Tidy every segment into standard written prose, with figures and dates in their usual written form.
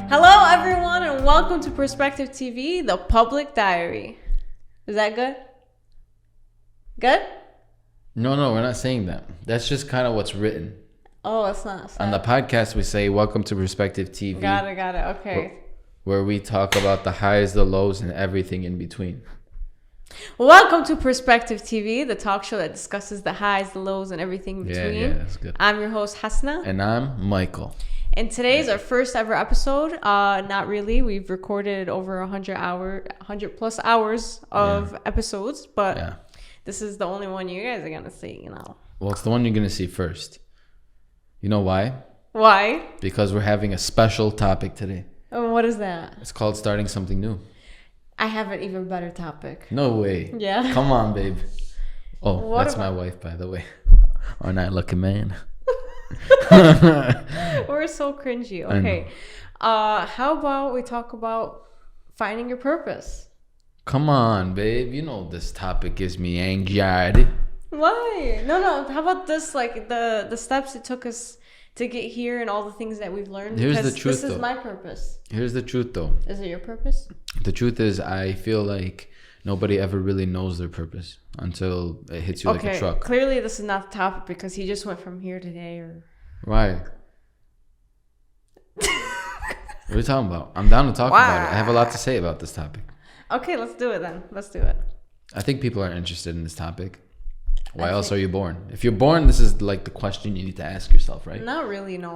Hello, everyone, and welcome to Perspective TV, the public diary. Is that good? Good? No, we're not saying that. That's just kind of what's written. Oh, it's not. On the podcast, we say, welcome to Perspective TV. Got it. Okay. Where we talk about the highs, the lows, and everything in between. Welcome to Perspective TV, the talk show that discusses the highs, the lows, and everything in between. Yeah, that's good. I'm your host, Hasna. And I'm Michael. And today's our first ever episode. Not really. We've recorded over 100 plus hours of episodes, but this is the only one you guys are going to see, you know. Well, it's the one you're going to see first. You know why? Why? Because we're having a special topic today. Oh, what is that? It's called starting something new. I have an even better topic. No way. Yeah. Come on, babe. Oh, What that's about- my wife, by the way. Aren't I lucky man? We're so cringy. Okay. How about we talk about finding your purpose? Come on, babe. You know this topic gives me anxiety. Why? No. How about this? Like the steps it took us to get here and all the things that we've learned. Here's the Because truth, This is though. my purpose. Here's the truth, though. Is it your purpose? The truth is, I feel like nobody ever really knows their purpose until it hits you like a truck. Clearly this is not the topic because he just went from here today. Or Why? What are you talking about? I'm down to talk about it. I have a lot to say about this topic. okay, let's do it then. Let's do it. I think people are interested in this topic. Why else are you born? If you're born, this is like the question you need to ask yourself, right? Not really. No,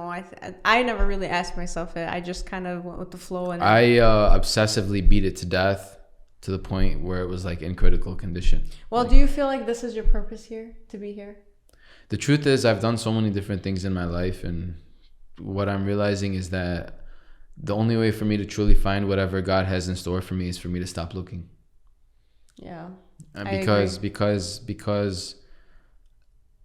I never really asked myself it. I just kind of went with the flow. And I obsessively beat it to death to the point where it was like in critical condition. Well, do you feel like this is your purpose here, to be here? The truth is, I've done so many different things in my life, and what I'm realizing is that the only way for me to truly find whatever God has in store for me is for me to stop looking. Yeah. Because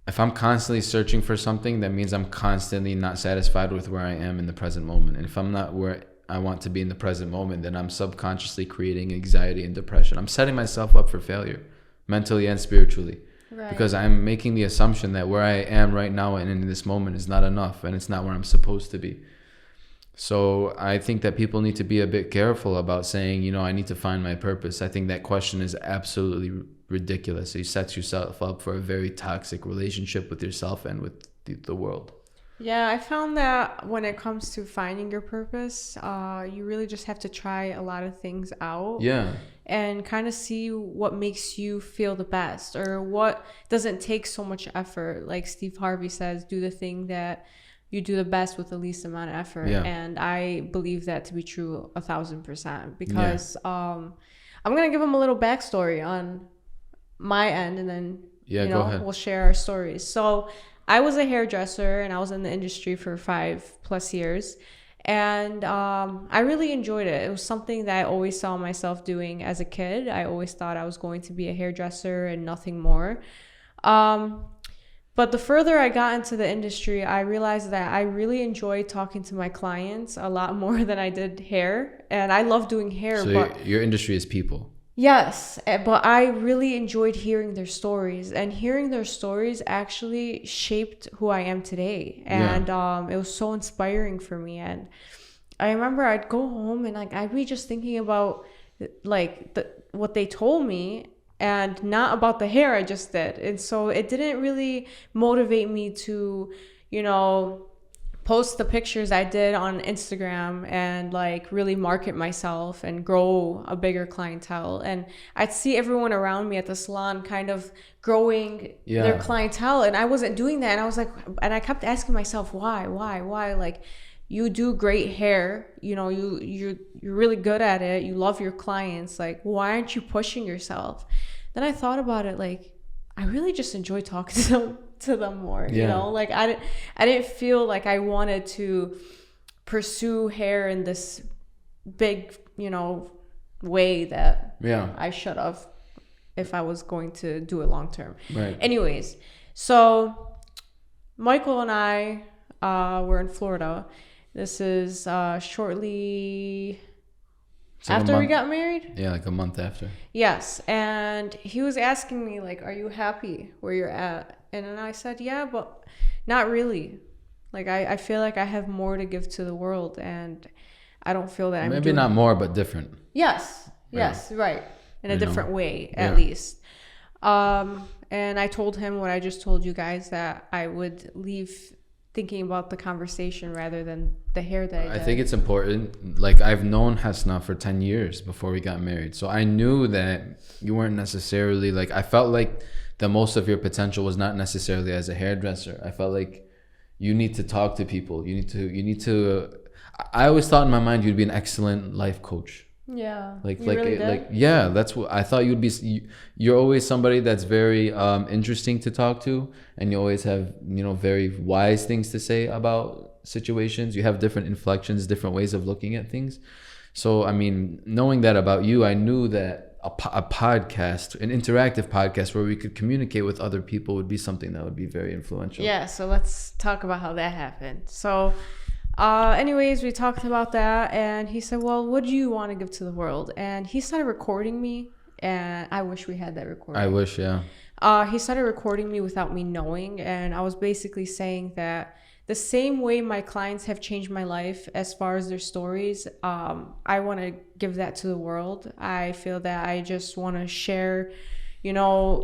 if I'm constantly searching for something, that means I'm constantly not satisfied with where I am in the present moment. And if I'm not where I want to be in the present moment, then I'm subconsciously creating anxiety and depression. I'm setting myself up for failure, mentally and spiritually. Right. Because I'm making the assumption that where I am right now and in this moment is not enough, and it's not where I'm supposed to be. So I think that people need to be a bit careful about saying, I need to find my purpose. I think that question is absolutely ridiculous. It sets yourself up for a very toxic relationship with yourself and with the world. Yeah, I found that when it comes to finding your purpose, you really just have to try a lot of things out. Yeah. And kind of see what makes you feel the best or what doesn't take so much effort. Like Steve Harvey says, do the thing that you do the best with the least amount of effort. Yeah. And I believe that to be true 1,000% because I'm going to give him a little backstory on my end and then go ahead. We'll share our stories. So I was a hairdresser and I was in the industry for 5+ years. And I really enjoyed it. It was something that I always saw myself doing as a kid. I always thought I was going to be a hairdresser and nothing more. But the further I got into the industry, I realized that I really enjoyed talking to my clients a lot more than I did hair. And I love doing hair. So your industry is people. Yes, but I really enjoyed hearing their stories, and hearing their stories actually shaped who I am today. And it was so inspiring for me. And I remember I'd go home and I'd be just thinking about what they told me and not about the hair I just did. And so it didn't really motivate me to, post the pictures I did on Instagram and really market myself and grow a bigger clientele. And I'd see everyone around me at the salon kind of growing their clientele, and I wasn't doing that. And I was like, and I kept asking myself, why? Like, you do great hair, you're really good at it, you love your clients, like, why aren't you pushing yourself? Then I thought about it, like, I really just enjoy talking to them more. I didn't feel like I wanted to pursue hair in this big way that I should have if I was going to do it long term. Right. Anyways, so Michael and I were in Florida. This is shortly after we got married. Yeah, like a month after. Yes. And he was asking me, like, are you happy where you're at? And then I said, yeah, but not really. Like, I feel like I have more to give to the world. And I don't feel that maybe not more, but different. Yes, right. In a different way, at Yeah. least. And I told him what I just told you guys, that I would leave thinking about the conversation rather than the hair that I did. I think it's important. Like, I've known Hasna for 10 years before we got married. So I knew that you weren't necessarily like, I felt like the most of your potential was not necessarily as a hairdresser. I felt like you need to talk to people. You need to, I always thought in my mind you'd be an excellent life coach. Yeah. Yeah, that's what I thought you'd be. You're always somebody that's very interesting to talk to, and you always have, very wise things to say about situations. You have different inflections, different ways of looking at things. So, I mean, knowing that about you, I knew that a podcast, an interactive podcast where we could communicate with other people, would be something that would be very influential. Yeah, so let's talk about how that happened. So anyways, we talked about that, and he said, well, what do you want to give to the world? And he started recording me, and I wish we had that recording. I wish, yeah. He started recording me without me knowing, and I was basically saying that the same way my clients have changed my life as far as their stories, I want to give that to the world. I feel that I just want to share,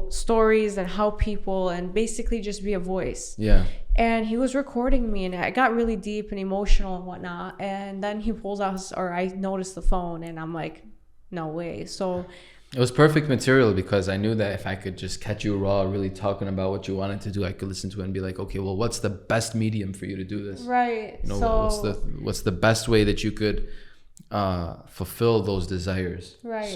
stories and help people and basically just be a voice. Yeah. And he was recording me, and I got really deep and emotional and whatnot. And then he pulls out I noticed the phone, and I'm like, no way. So it was perfect material, because I knew that if I could just catch you raw, really talking about what you wanted to do, I could listen to it and be like, okay, well, what's the best medium for you to do this? Right. What's the best way that you could fulfill those desires? Right.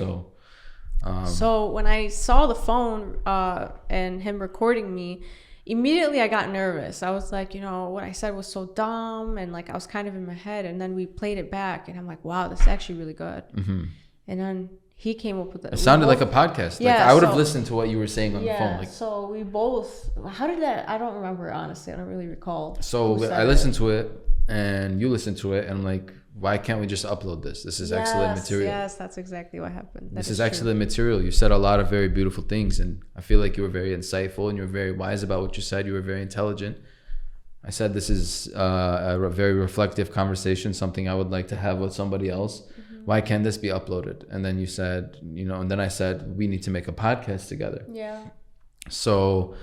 So when I saw the phone and him recording me, immediately I got nervous. I was like, what I said was so dumb, and like I was kind of in my head. And then we played it back, and I'm like, wow, this is actually really good. Mm-hmm. And then he came up with it. It sounded like a podcast. Yeah, like I would have listened to what you were saying on the phone. Like, so we both. How did that? I don't remember, honestly. I don't really recall. So I listened to it, and you listened to it, and I'm like, why can't we just upload this? This is excellent material. Yes, that's exactly what happened. This is excellent material. You said a lot of very beautiful things, and I feel like you were very insightful, and you were very wise about what you said. You were very intelligent. I said this is a very reflective conversation, something I would like to have with somebody else. Mm-hmm. Why can't this be uploaded? And then you said, and then I said, we need to make a podcast together. Yeah. So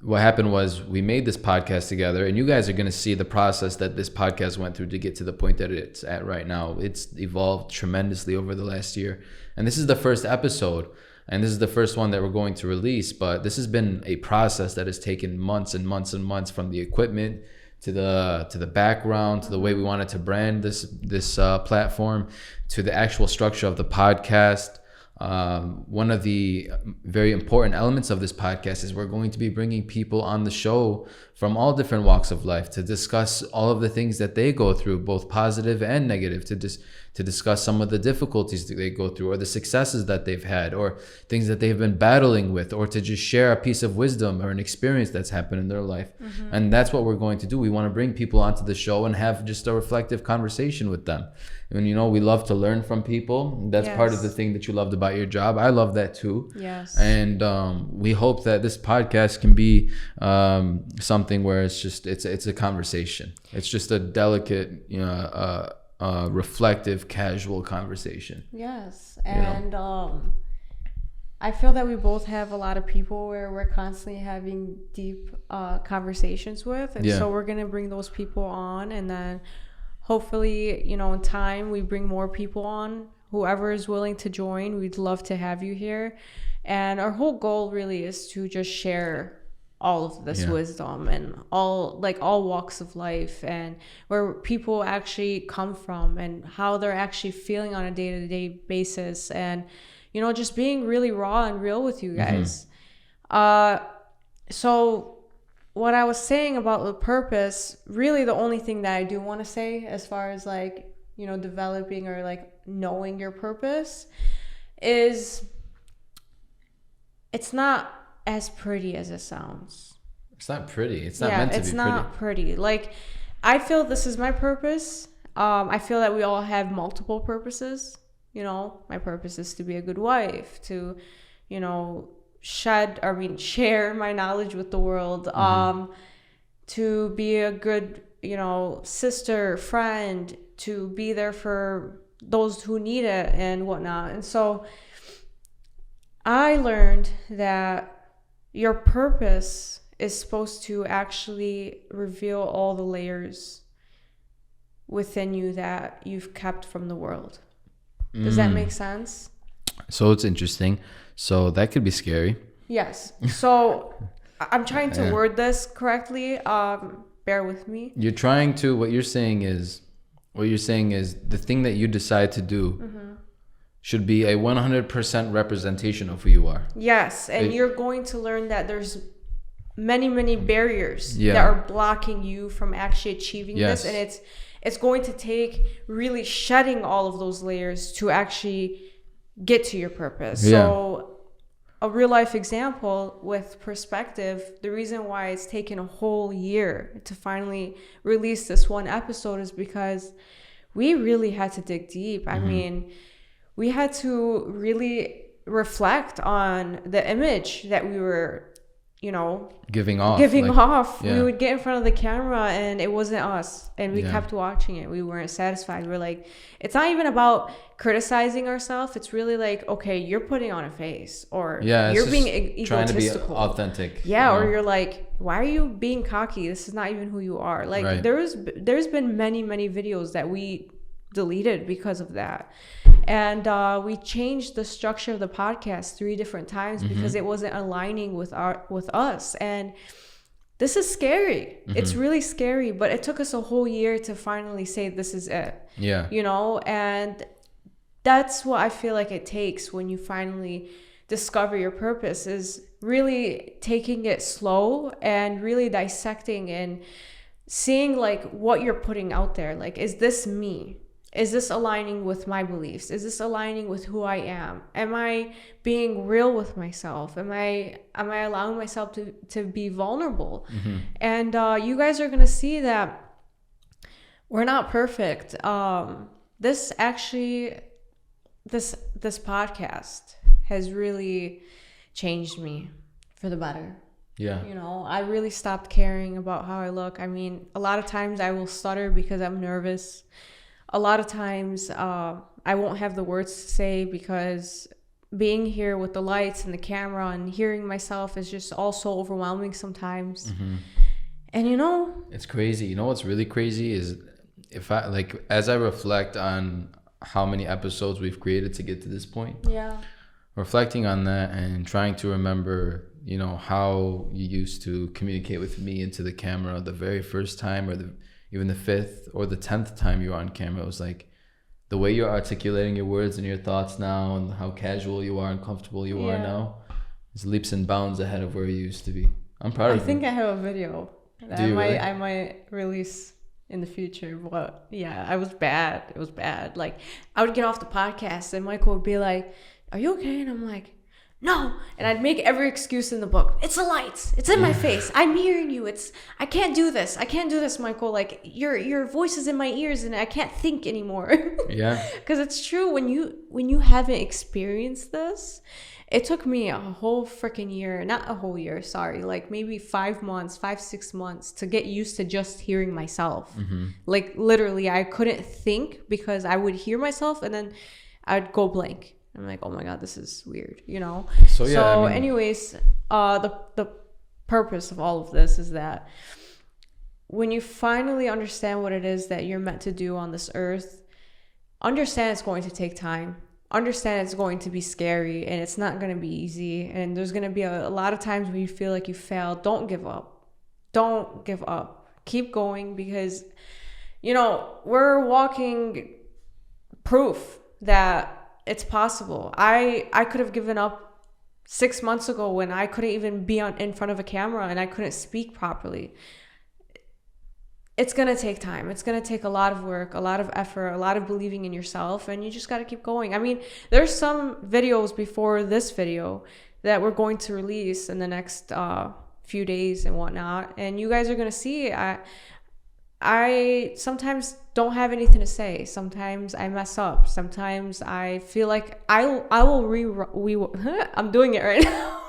what happened was we made this podcast together, and you guys are going to see the process that this podcast went through to get to the point that it's at right now. It's evolved tremendously over the last year. And this is the first episode, and this is the first one that we're going to release. But this has been a process that has taken months and months and months, from the equipment to the background, to the way we wanted to brand this platform, to the actual structure of the podcast. One of the very important elements of this podcast is we're going to be bringing people on the show from all different walks of life to discuss all of the things that they go through, both positive and negative, to discuss some of the difficulties that they go through, or the successes that they've had, or things that they've been battling with, or to just share a piece of wisdom or an experience that's happened in their life. Mm-hmm. And that's what we're going to do. We want to bring people onto the show and have just a reflective conversation with them. And we love to learn from people. That's part of the thing that you loved about your job. I love that too. Yes. And we hope that this podcast can be something where it's a conversation. It's just a delicate, reflective, casual conversation. Yes. And I feel that we both have a lot of people where we're constantly having deep conversations with, and so we're gonna bring those people on, and then hopefully, in time, we bring more people on. Whoever is willing to join, we'd love to have you here. And our whole goal really is to just share all of this wisdom and all walks of life, and where people actually come from and how they're actually feeling on a day-to-day basis, and just being really raw and real with you guys. Mm-hmm. So what I was saying about the purpose, really the only thing that I do want to say as far as developing or knowing your purpose is, it's not as pretty as it sounds. It's not pretty. It's not meant to be pretty. It's not pretty. I feel this is my purpose. I feel that we all have multiple purposes. My purpose is to be a good wife, to, share my knowledge with the world, to be a good sister, friend, to be there for those who need it and whatnot. And so I learned that your purpose is supposed to actually reveal all the layers within you that you've kept from the world. Does that make sense? So it's interesting. So that could be scary. Yes. So I'm trying to word this correctly. Bear with me. What you're saying is the thing that you decide to do should be a 100% representation of who you are. Yes. And you're going to learn that there's many barriers that are blocking you from actually achieving this. And it's going to take really shedding all of those layers to actually get to your purpose. So a real life example with perspective, the reason why it's taken a whole year to finally release this one episode is because we really had to dig deep. I mean, we had to really reflect on the image that we were giving off. We would get in front of the camera and it wasn't us, and we kept watching it. We weren't satisfied. We're like, it's not even about criticizing ourselves. It's really like, okay, you're putting on a face, or you're being egotistical, trying to be authentic. Or you're like, why are you being cocky? This is not even who you are. Like there's been many videos that we deleted because of that. And we changed the structure of the podcast 3 different times because it wasn't aligning with us. And this is scary. It's really scary, but it took us a whole year to finally say this is it. And that's what I feel like it takes when you finally discover your purpose, is really taking it slow and really dissecting and seeing like what you're putting out there. Like, is this me? Is this aligning with my beliefs? Is this aligning with who I am? Am I being real with myself? Am I allowing myself to be vulnerable? And you guys are gonna see that we're not perfect. This podcast has really changed me for the better. I really stopped caring about how I look. I mean, a lot of times I will stutter because I'm nervous. A lot of times I won't have the words to say because being here with the lights and the camera and hearing myself is just all so overwhelming sometimes. And it's crazy. What's really crazy is as I reflect on how many episodes we've created to get to this point. Reflecting on that and trying to remember, how you used to communicate with me into the camera the very first time, or even the 5th or the 10th time you were on camera. It was like the way you're articulating your words and your thoughts now, and how casual you are and comfortable you are now, is leaps and bounds ahead of where you used to be. I'm proud of you. I think I have a video that I might release in the future. But yeah, I was bad. It was bad. Like, I would get off the podcast and Michael would be like, "Are you okay?" And I'm like, "No." And I'd make every excuse in the book. It's the lights. It's in my face. I'm hearing you. I can't do this. I can't do this, Michael. Like, your voice is in my ears and I can't think anymore. Because it's true, when you haven't experienced this. It took me a whole freaking year, not a whole year, sorry, like maybe 5 months, 6 months to get used to just hearing myself. Like, literally, I couldn't think because I would hear myself and then I'd go blank. I'm like, oh my God, this is weird, So anyways, the purpose of all of this is that when you finally understand what it is that you're meant to do on this earth, understand it's going to take time. Understand it's going to be scary and it's not going to be easy. And there's going to be a lot of times when you feel like you failed. Don't give up. Don't give up. Keep going, because, we're walking proof that it's possible. I could have given up 6 months ago when I couldn't even be in front of a camera and I couldn't speak properly. It's going to take time. It's going to take a lot of work, a lot of effort, a lot of believing in yourself, and you just got to keep going. I mean, there's some videos before this video that we're going to release in the next few days and whatnot, and you guys are going to see I sometimes don't have anything to say. Sometimes I mess up. Sometimes I feel like I will I'm doing it right now.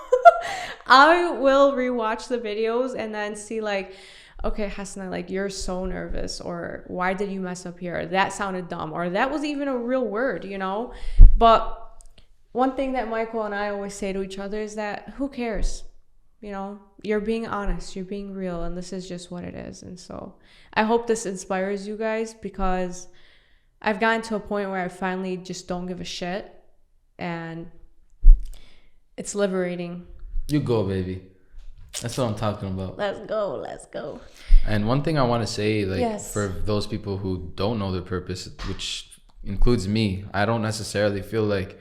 I will rewatch the videos and then see like, okay, Hasna, like you're so nervous, or why did you mess up here? Or, that sounded dumb, or that was even a real word, you know? But one thing that Michael and I always say to each other is that who cares? You know, you're being honest, you're being real, and this is just what it is. And so I hope this inspires you guys, because I've gotten to a point where I finally just don't give a shit, and it's liberating. You go, baby. That's what I'm talking about. Let's go. And one thing I want to say, like, yes. for those people who don't know their purpose, which includes me, I don't necessarily feel like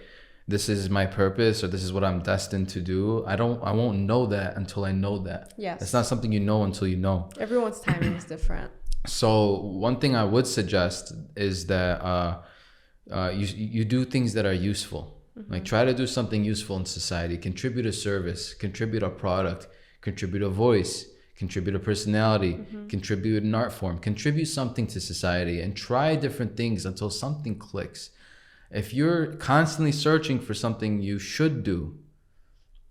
this is my purpose or this is what I'm destined to do. I won't know that until I know that. Yes. It's not something you know until you know. Everyone's timing is different. So one thing I would suggest is that you do things that are useful. Mm-hmm. Like, try to do something useful in society, contribute a service, contribute a product, contribute a voice, contribute a personality, mm-hmm. contribute an art form, contribute something to society, and try different things until something clicks. If you're constantly searching for something you should do,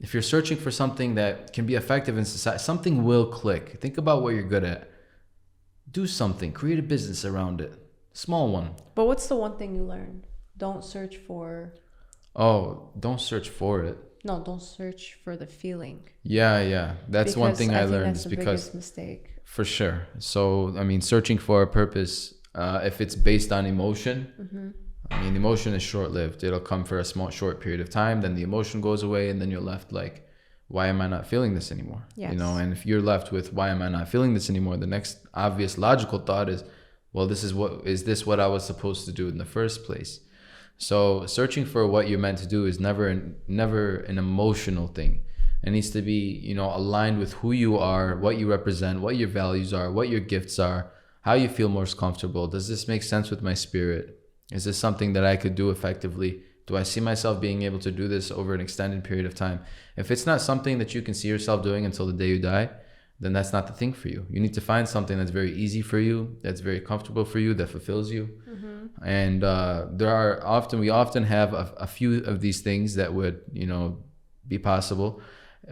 if you're searching for something that can be effective in society, something will click. Think about what you're good at. Do something, create a business around it. Small one. But what's the one thing you learned? Don't search for... Oh, don't search for it. No, don't search for the feeling. Yeah. That's one thing I learned. That's the biggest mistake. For sure. So, I mean, searching for a purpose, if it's based on emotion, mm-hmm. I mean, emotion is short-lived. It'll come for a short period of time. Then the emotion goes away, and then you're left like, why am I not feeling this anymore? Yes. You know, and if you're left with why am I not feeling this anymore, the next obvious logical thought is, well, is this what I was supposed to do in the first place? So searching for what you're meant to do is never an emotional thing. It needs to be, you know, aligned with who you are, what you represent, what your values are, what your gifts are, how you feel most comfortable. Does this make sense with my spirit? Is this something that I could do effectively? Do I see myself being able to do this over an extended period of time? If it's not something that you can see yourself doing until the day you die, then that's not the thing for you. You need to find something that's very easy for you, that's very comfortable for you, that fulfills you. Mm-hmm. And we often have a few of these things that would, you know, be possible.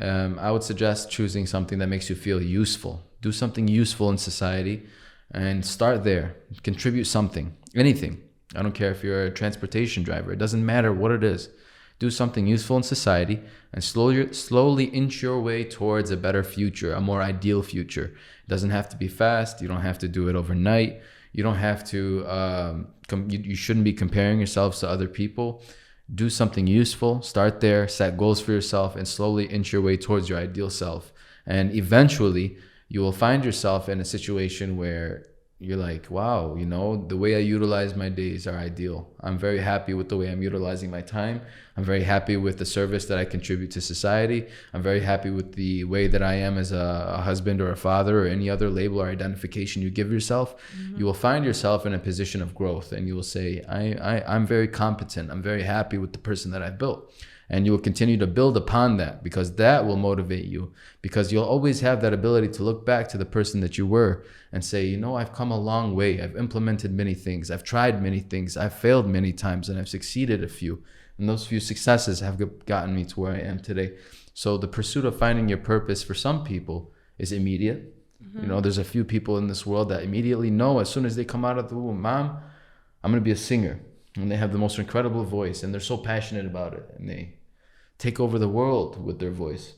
I would suggest choosing something that makes you feel useful. Do something useful in society and start there. Contribute something, anything. I don't care if you're a transportation driver. It doesn't matter what it is. Do something useful in society and slowly inch your way towards a better future, a more ideal future. It doesn't have to be fast. You don't have to do it overnight. You don't have to, you shouldn't be comparing yourselves to other people. Do something useful. Start there, set goals for yourself, and slowly inch your way towards your ideal self. And eventually, you will find yourself in a situation where you're like, wow, you know, the way I utilize my days are ideal. I'm very happy with the way I'm utilizing my time. I'm very happy with the service that I contribute to society. I'm very happy with the way that I am as a husband or a father or any other label or identification you give yourself. Mm-hmm. You will find yourself in a position of growth, and you will say, I'm very competent. I'm very happy with the person that I've built. And you will continue to build upon that, because that will motivate you, because you'll always have that ability to look back to the person that you were and say, you know, I've come a long way. I've implemented many things. I've tried many things. I've failed many times, and I've succeeded a few. And those few successes have gotten me to where I am today. So the pursuit of finding your purpose for some people is immediate. Mm-hmm. You know, there's a few people in this world that immediately know, as soon as they come out of the womb, Mom, I'm going to be a singer. And they have the most incredible voice, and they're so passionate about it, and they take over the world with their voice.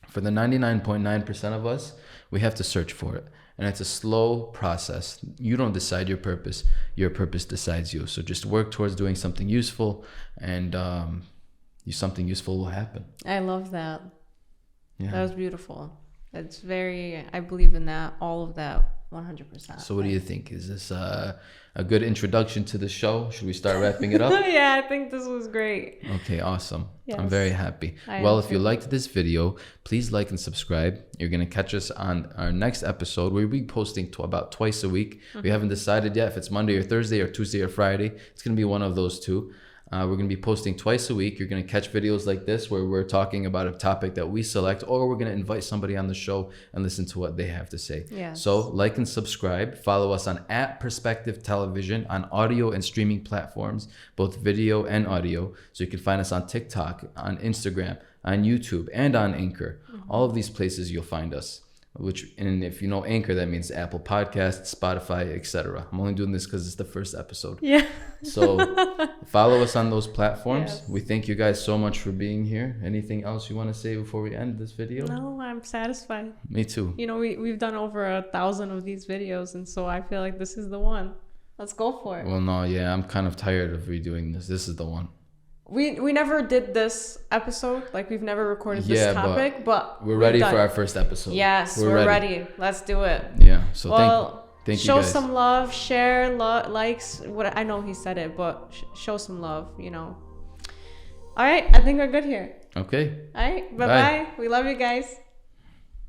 For the 99.9% of us, we have to search for it. And it's a slow process. You don't decide your purpose decides you. So just work towards doing something useful, and something useful will happen. I love that. Yeah. That was beautiful. It's very, I believe in that, all of that, 100%. So what do you think? Is this a good introduction to the show? Should we start wrapping it up? Yeah, I think this was great. Okay, awesome. Yes. I'm very happy. If you liked this video, please like and subscribe. You're going to catch us on our next episode. We'll be posting about twice a week. Mm-hmm. We haven't decided yet if it's Monday or Thursday or Tuesday or Friday. It's going to be one of those two. We're going to be posting twice a week. You're going to catch videos like this where we're talking about a topic that we select, or we're going to invite somebody on the show and listen to what they have to say. Yes. So like and subscribe. Follow us on @Perspective Television on audio and streaming platforms, both video and audio. So you can find us on TikTok, on Instagram, on YouTube, and on Anchor. Mm-hmm. All of these places you'll find us. and if you know Anchor, that means Apple Podcasts, Spotify, etc. I'm only doing this because it's the first episode. Yeah. So follow us on those platforms. Yes. We thank you guys so much for being here. Anything else you want to say before we end this video? No, I'm satisfied. Me too. You know, we've done over 1,000 of these videos, and so I feel like this is the one. Let's go for it. Well, no, yeah, I'm kind of tired of redoing this. This is the one. We never did this episode. Like, we've never recorded this topic, but we're ready for our first episode. Yes, we're ready. Let's do it. Yeah. So thank you show guys. some love, share, likes. What I know he said it, but show some love. You know. All right, I think we're good here. Okay. All right. Bye. We love you guys.